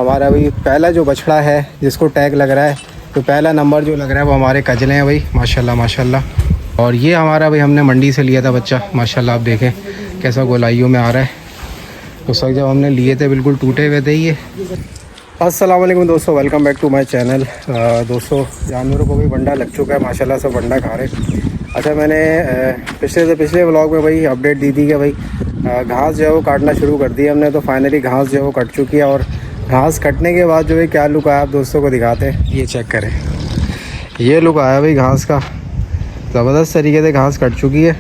हमारा भाई पहला जो बछड़ा है जिसको टैग लग रहा है, तो पहला नंबर जो लग रहा है वो हमारे कजले हैं भाई, माशाल्लाह माशाल्लाह। और ये हमारा भाई हमने मंडी से लिया था बच्चा, माशाल्लाह आप देखें कैसा गोलाइयों में आ रहा है। उस वक्त जब हमने लिए थे बिल्कुल टूटे हुए थे ये। अस्सलाम वालेकुम दोस्तों, welcome back to my channel. दोस्तों जानवरों को भी वंडा लग चुका है, माशाल्लाह सब वंडा खा रहे हैं। अच्छा, मैंने पिछले व्लॉग में भाई अपडेट दी थी कि भाई घास जो है वो काटना शुरू कर दी हमने, तो फाइनली घास जो है वो कट चुकी है। और घास कटने के बाद जो है क्या लुक आया आप दोस्तों को दिखाते हैं, ये चेक करें। ये लुक आया भाई घास का, ज़बरदस्त तरीके से घास कट चुकी है।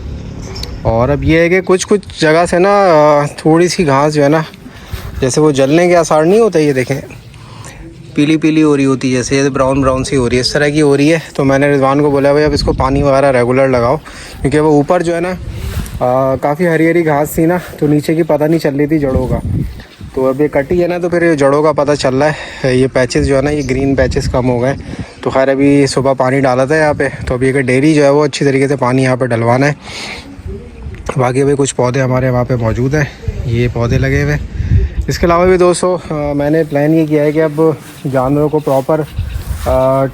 और अब ये है कि कुछ जगह से ना थोड़ी सी घास जो है ना, जैसे वो जलने के आसार नहीं होते, ये देखें पीली पीली हो रही होती है, जैसे ब्राउन ब्राउन सी हो रही है, इस तरह की हो रही है। तो मैंने रिजवान को बोला भाई अब इसको पानी वगैरह रेगुलर लगाओ, क्योंकि वो ऊपर जो है ना काफ़ी हरी हरी घास थी ना, तो नीचे की पता नहीं चल रही थी जड़ों का। तो अब ये कटी है ना, तो फिर जड़ों का पता चल रहा है। ये पैचेस जो है ना, ये ग्रीन पैचेस कम हो गए। तो खैर अभी सुबह पानी डाला था यहाँ पे, तो अभी एक डेयरी जो है वो अच्छी तरीके से पानी यहाँ पर डलवाना है। बाकी अभी कुछ पौधे हमारे वहाँ पे मौजूद हैं, ये पौधे लगे हुए। इसके अलावा भी दोस्तों मैंने प्लान ये किया है कि अब जानवरों को प्रॉपर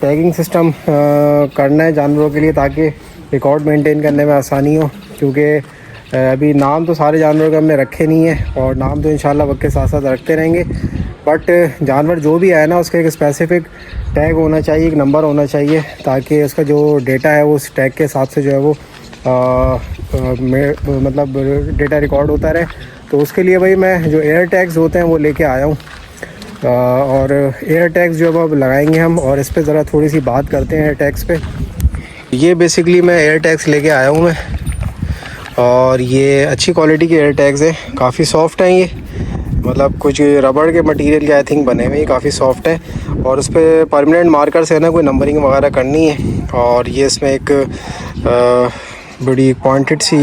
टैगिंग सिस्टम करना है जानवरों के लिए, ताकि रिकॉर्ड मेंटेन करने में आसानी हो। क्योंकि अभी नाम तो सारे जानवरों के हमने रखे नहीं है, और नाम तो इंशाल्लाह वक्त के साथ साथ रखते रहेंगे। बट जानवर जो भी आए ना, उसका एक स्पेसिफ़िक टैग होना चाहिए, एक नंबर होना चाहिए, ताकि उसका जो डेटा है वो उस टैग के हिसाब से जो है वो मतलब डेटा रिकॉर्ड होता रहे। तो उसके लिए भाई मैं जो एयर टैग्स होते हैं वो लेके आया हूँ, और एयर टैग्स जो अब लगाएंगे हम। और इस पे ज़रा थोड़ी सी बात करते हैं एयर टैग्स पे। ये बेसिकली मैं एयर टैग्स लेके आया हूँ मैं, और ये अच्छी क्वालिटी के एयर टैग्स हैं, काफ़ी सॉफ्ट हैं ये, मतलब कुछ रबड़ के मटेरियल के आई थिंक बने हुए, काफ़ी सॉफ्ट है। और उस पर परमानेंट मार्कर से ना कोई नंबरिंग वगैरह करनी है। और ये इसमें एक बड़ी पॉइंटेड सी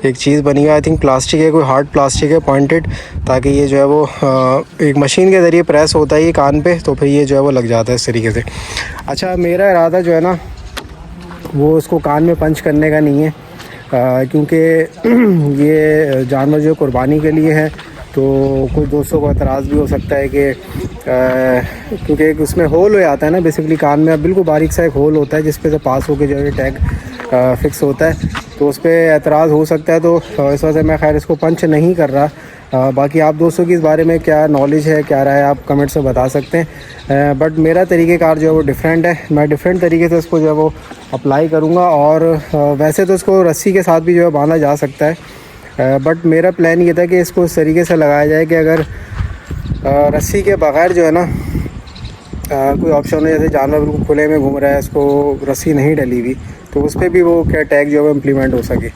एक चीज़ बनी हुई है, आई थिंक प्लास्टिक है, कोई हार्ड प्लास्टिक है पॉइंटेड, ताकि ये जो है वो एक मशीन के ज़रिए प्रेस होता है ये कान पे, तो फिर ये जो है वो लग जाता है इस तरीके से। अच्छा, मेरा इरादा जो है ना वो उसको कान में पंच करने का नहीं है, क्योंकि ये जानवर जो कुर्बानी के लिए है, तो कुछ दोस्तों को एतराज़ भी हो सकता है कि क्योंकि उसमें होल हो जाता है ना बेसिकली कान में, बिल्कुल बारीक सा एक होल होता है जिस पे से पास होकर जो है टैग फिक्स होता है, तो उस पर एतराज़ हो सकता है। तो इस वजह से मैं खैर इसको पंच नहीं कर रहा। बाकी आप दोस्तों की इस बारे में क्या नॉलेज है, क्या राय है, आप कमेंट्स में बता सकते हैं। बट मेरा तरीक़ेकार जो है वो डिफरेंट है, मैं डिफरेंट तरीके से इसको जो है वो अप्लाई करूँगा। और वैसे तो इसको रस्सी के साथ भी जो है बांधा जा सकता है, बट मेरा प्लान ये था कि इसको इस तरीके से लगाया जाए कि अगर रस्सी के बग़ैर जो है ना कोई ऑप्शन है, जैसे जानवर बिल्कुल खुले में घूम रहा है, इसको रस्सी नहीं डली हुई, तो उस पर भी वो क्या टैग जो है वो इम्प्लीमेंट हो सके।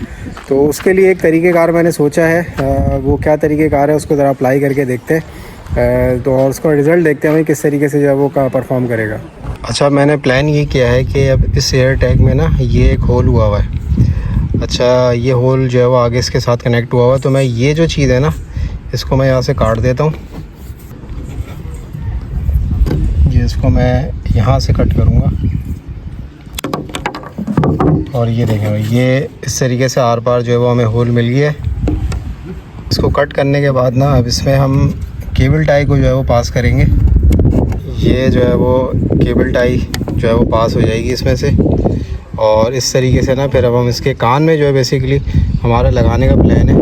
तो उसके लिए एक तरीक़ेकार मैंने सोचा है, वो क्या तरीक़ेकार है उसको ज़रा अप्लाई करके देखते हैं, तो और उसका रिज़ल्ट देखते हैं भाई किस तरीके से जो है वो परफॉर्म करेगा। अच्छा, मैंने प्लान ये किया है कि अब इस एयर टैग में ना ये एक होल हुआ हुआ है। अच्छा, ये होल जो है वो आगे इसके साथ कनेक्ट हुआ हुआ है, तो मैं ये जो चीज़ है ना इसको मैं यहाँ से काट देता हूँ। ये इसको मैं यहाँ से कट करूँगा, और ये देखें भाई, ये इस तरीके से आर पार जो है वो हमें होल मिल गया है। इसको कट करने के बाद ना अब इसमें हम केबल टाई को जो है वो पास करेंगे। ये जो है वो केबल टाई जो है वो पास हो जाएगी इसमें से, और इस तरीके से ना फिर अब हम इसके कान में जो है बेसिकली हमारा लगाने का प्लान है।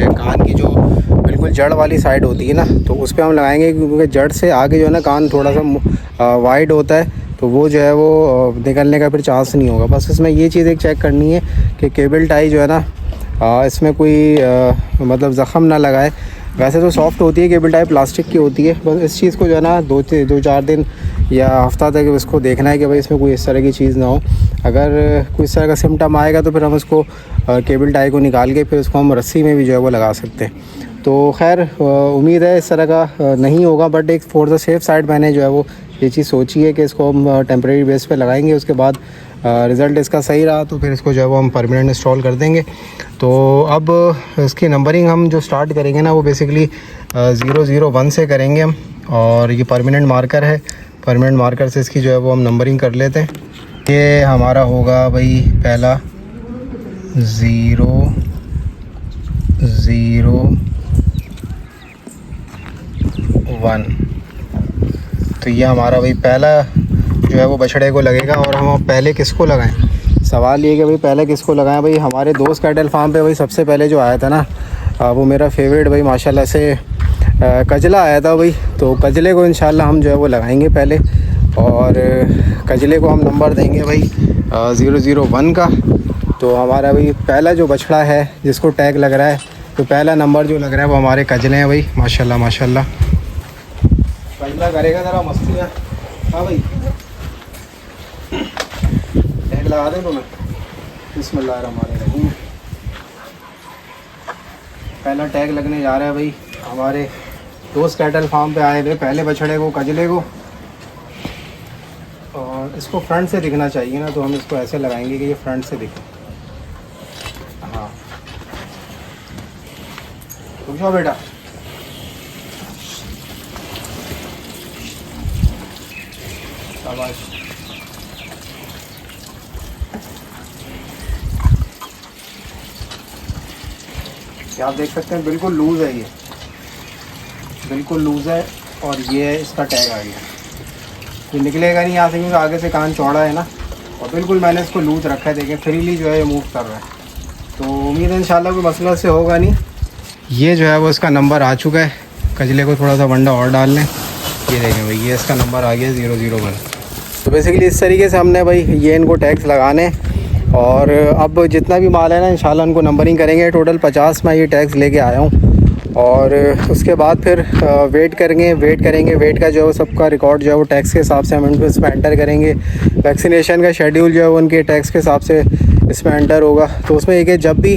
कान की जो बिल्कुल जड़ वाली साइड होती है ना, तो उस पर हम लगाएंगे, क्योंकि जड़ से आगे जो है ना कान थोड़ा सा वाइड होता है, तो वो जो है वो निकलने का फिर चांस नहीं होगा। बस इसमें ये चीज़ एक चेक करनी है कि केबल टाई जो है ना इसमें कोई मतलब ज़ख़म ना लगाए। वैसे तो सॉफ्ट होती है केबल टाई, प्लास्टिक की होती है, बस इस चीज़ को जो है ना 2-4 दिन या हफ्ता तक इसको देखना है कि भाई इसमें कोई इस तरह की चीज़ ना हो। अगर कोई इस तरह का सिम्टम आएगा तो फिर हम उसको केबल टाई को निकाल के फिर उसको हम रस्सी में भी जो है वो लगा सकते हैं। तो खैर उम्मीद है इस तरह का नहीं होगा, बट एक फॉर द सेफ साइड मैंने जो है वो ये चीज़ सोची है कि इसको हम टेम्प्रेरी बेस पे लगाएंगे। उसके बाद रिज़ल्ट इसका सही रहा तो फिर इसको जो है वो हम परमानेंट इंस्टॉल कर देंगे। तो अब इसकी नंबरिंग हम जो स्टार्ट करेंगे ना वो बेसिकली 001 से करेंगे हम, और ये परमानेंट मार्कर है, परमानेंट मार्कर से इसकी जो है वो हम नंबरिंग कर लेते हैं। ये हमारा होगा भाई पहला 0 0 1, तो ये हमारा भाई पहला जो है वो बछड़े को लगेगा। और हम पहले किसको लगाएं, सवाल ये कि भाई पहले किसको लगाएं। भाई हमारे दोस्त कैटल फार्म पे भाई सबसे पहले जो आया था ना वो मेरा फेवरेट भाई माशाल्लाह से कजला आया था भाई। तो कजले को इंशाल्लाह हम जो है वो लगाएंगे पहले, और कजले को हम नंबर देंगे भाई 001 का। तो हमारा भाई पहला जो बछड़ा है जिसको टैग लग रहा है, तो पहला नंबर जो लग रहा है वो हमारे कजले हैं भाई माशाल्लाह माशाल्लाह। कजला करेगा ज़रा मस्तियाँ। हाँ भाई टैग लगा दें तुम्हें। बिस्मिल्लाहिर्रहमानिर्रहीम। पहला टैग लगने जा रहा है भाई हमारे दोस्त कैटल फार्म पे आए थे पहले बछड़े को, कजले को। और इसको फ्रंट से दिखना चाहिए ना, तो हम इसको ऐसे लगाएंगे कि ये फ्रंट से दिखे। हाँ रुक जाओ बेटा। शाबाश। आप देख सकते हैं बिल्कुल लूज़ है, ये बिल्कुल लूज़ है। और ये इसका टैग आ गया, ये निकलेगा नहीं यहाँ से क्योंकि आगे से कान चौड़ा है ना। और बिल्कुल मैंने इसको लूज़ रखा है, देखें फ्रीली जो है ये मूव कर रहा है। तो उम्मीद है इंशाल्लाह कोई मसला से होगा नहीं। ये जो है वो इसका नंबर आ चुका है। कजले को थोड़ा सा वंडा और डाल लें। ये देखें भाई ये इसका नंबर आ गया 001। तो बेसिकली इस तरीके से हमने भाई ये इनको टैग्स लगाने, और अब जितना भी माल है ना इंशाल्लाह उनको नंबरिंग करेंगे। टोटल 50 मैं ये टैग्स लेके आया हूँ। और उसके बाद फिर वेट करेंगे। वेट का जो है सबका रिकॉर्ड जो है वो टैक्स के हिसाब से हम इसमें एंटर करेंगे। वैक्सीनेशन का शेड्यूल जो है वो उनके टैक्स के हिसाब से इसमें एंटर होगा। तो उसमें एक है जब भी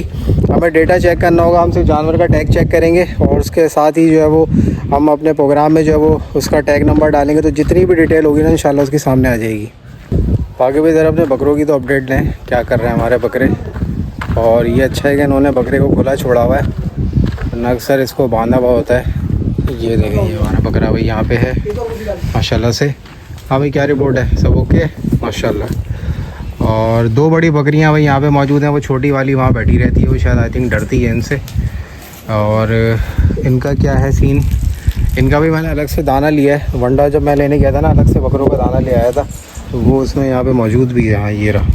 हमें डेटा चेक करना होगा हम सिर्फ जानवर का टैग चेक करेंगे, और उसके साथ ही जो है वो हम अपने प्रोग्राम में जो है वो उसका टैग नंबर डालेंगे। तो जितनी भी डिटेल होगी ना इंशाल्लाह उसकी सामने आ जाएगी। बाकी भी ज़रा अपने बकरों की तो अपडेट लें, क्या कर रहे हैं हमारे बकरे। और ये अच्छा है कि इन्होंने बकरे को खुला छोड़ा हुआ है, वरना अक्सर इसको बांधा हुआ होता है। ये देखें ये हमारा बकरा भाई यहाँ पे है माशाल्लाह से। हाँ भाई क्या रिपोर्ट है, सब ओके माशाल्लाह। और 2 बड़ी बकरियाँ भाई यहाँ पे मौजूद हैं। वो छोटी वाली वहाँ बैठी रहती है, वो शायद आई थिंक डरती है इनसे। और इनका क्या है सीन, इनका भी मैंने अलग से दाना लिया है। वंडा जब मैं लेने गया था ना अलग से बकरों का दाना ले आया था, तो वो उसमें यहाँ पे मौजूद भी है। हाँ ये रहा,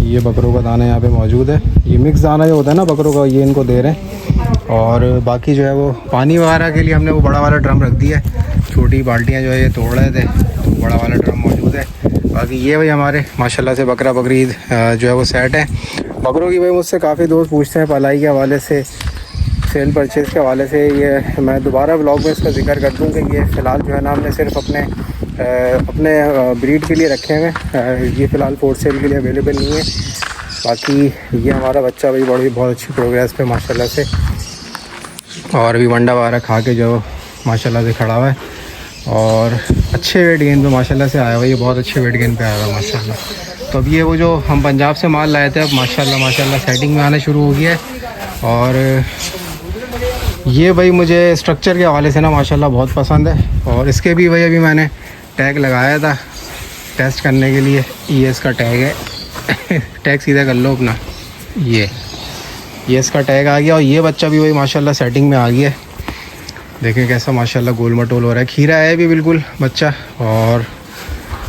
ये बकरों का दाना यहाँ पे मौजूद है। ये मिक्स दाना जो होता है ना बकरों का, ये इनको दे रहे हैं। और बाकी जो है वो पानी वगैरह के लिए हमने वो बड़ा वाला ड्रम रख दिया है। छोटी बाल्टियाँ जो है ये तोड़ रहे थे, तो बड़ा वाला ड्रम मौजूद है। बाकी ये भाई हमारे माशाल्लाह से बकरा बकरीद जो है वो सेट है। बकरों की भाई मुझसे काफ़ी दोस्त पूछते हैं पलाई के हवाले से, सेल परचेज़ के हवाले से। ये मैं दोबारा व्लॉग में इसका जिक्र कर दूँ कि ये फ़िलहाल जो है ना हमने सिर्फ अपने ब्रीड के लिए रखे हैं। ये फ़िलहाल फॉर सेल के लिए अवेलेबल नहीं है। बाकी ये हमारा बच्चा भाई बहुत अच्छी प्रोग्रेस पे माशाल्लाह से, और अभी वंडा वगैरह खा के जो माशाल्लाह से खड़ा हुआ है। और अच्छे वेट गेन पे माशाल्लाह से आया हुआ, ये बहुत अच्छे वेट गेन पे आया हुआ माशाल्लाह। तो अब ये वो जो हम पंजाब से माल लाए थे अब माशाल्लाह सेटिंग में आना शुरू हो गया है। और ये भाई मुझे स्ट्रक्चर के हवाले से ना माशाल्लाह बहुत पसंद है। और इसके भी भाई अभी मैंने टैग लगाया था टेस्ट करने के लिए। ये इसका टैग है टैग सीधा कर लो अपना। ये इसका टैग आ गया। और ये बच्चा भी भाई माशाल्लाह सेटिंग में आ गया है। देखें कैसा माशाल्लाह गोल मटोल हो रहा है। खीरा है भी बिल्कुल बच्चा, और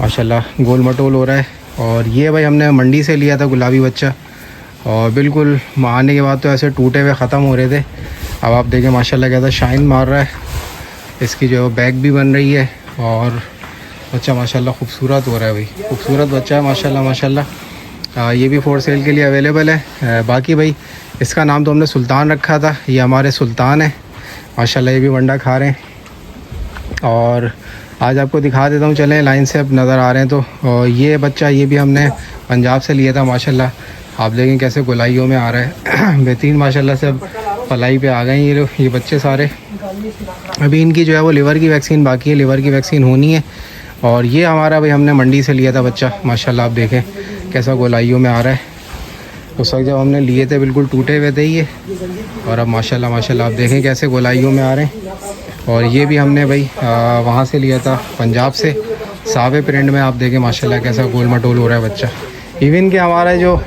माशाल्लाह गोल मटोल हो रहा है। और ये भाई हमने मंडी से लिया था गुलाबी बच्चा, और बिल्कुल आने के बाद तो ऐसे टूटे हुए ख़त्म हो रहे थे। अब आप देखें माशाल्लाह कैसा शाइन मार रहा है। इसकी जो बैग भी बन रही है, और बच्चा माशाल्लाह खूबसूरत हो रहा है भाई, खूबसूरत बच्चा है माशाल्लाह। ये भी फॉर सेल के लिए अवेलेबल है। बाकी भाई इसका नाम तो हमने सुल्तान रखा था। ये हमारे सुल्तान है माशाल्लाह, ये भी वंडा खा रहे हैं। और आज आपको दिखा देता हूँ, चलें लाइन से अब नज़र आ रहे हैं तो। और ये बच्चा ये भी हमने पंजाब से लिया था माशाल्लाह। आप देखें कैसे गोलाइयों में आ रहा है बेहतरीन माशाल्लाह से। अब पलाई पे आ गए हैं ये बच्चे सारे। अभी इनकी जो है वो लिवर की वैक्सीन बाकी है, लिवर की वैक्सीन होनी है। और ये हमारा भाई हमने मंडी से लिया था बच्चा माशाल्लाह। आप देखें कैसा गोलाइयों में आ रहा है। उस वक्त जब हमने लिए थे बिल्कुल टूटे हुए थे ये, और अब माशाल्लाह आप देखें कैसे गोलाइयों में आ रहे हैं। और ये भी हमने भाई वहाँ से लिया था पंजाब से, सावे प्रिंट में। आप देखें माशाल्लाह कैसा गोल मटोल हो रहा है बच्चा। इवन कि हमारा जो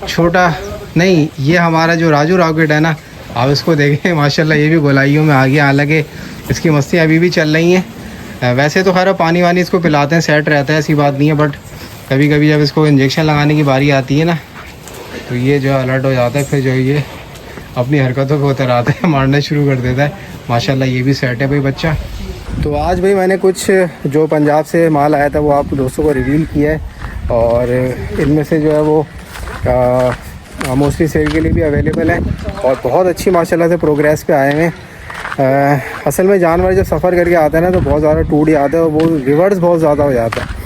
छोटा नहीं, ये हमारा जो राजू रॉकेट है ना, आप इसको देखें माशाल्लाह ये भी गोलाइयों में आ गया। हालांकि इसकी मस्तियाँ अभी भी चल रही हैं, वैसे तो खैर पानी वानी इसको पिलाते हैं, सेट रहता है, ऐसी बात नहीं है, बट कभी कभी जब इसको इंजेक्शन लगाने की बारी आती है ना, तो ये जो है अलर्ट हो जाता है, फिर जो ये अपनी हरकतों पे उतर आता है, मारना शुरू कर देता है। माशाल्लाह ये भी सेट है भाई बच्चा। तो आज भाई मैंने कुछ जो पंजाब से माल आया था वो आप दोस्तों को रिवील किया है, और इनमें से जो है वो मोस्टली सेल के लिए भी अवेलेबल है, और बहुत अच्छी माशाल्लाह से प्रोग्रेस पे आए हैं। असल में जानवर जब सफ़र करके आता है ना तो बहुत ज़्यादा टूट जाता है, और वो रिवर्स बहुत ज़्यादा हो जाता है।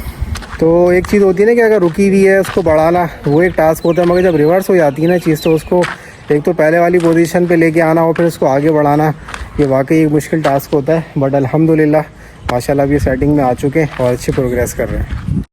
तो एक चीज़ होती है ना कि अगर रुकी हुई है उसको बढ़ाना, वो एक टास्क होता है, मगर जब रिवर्स हो जाती है ना चीज़, तो उसको एक तो पहले वाली पोजीशन पे लेके आना और फिर उसको आगे बढ़ाना, ये वाकई एक मुश्किल टास्क होता है। बट अल्हम्दुलिल्लाह माशाल्लाह अभी सेटिंग में आ चुके हैं और अच्छी प्रोग्रेस कर रहे हैं।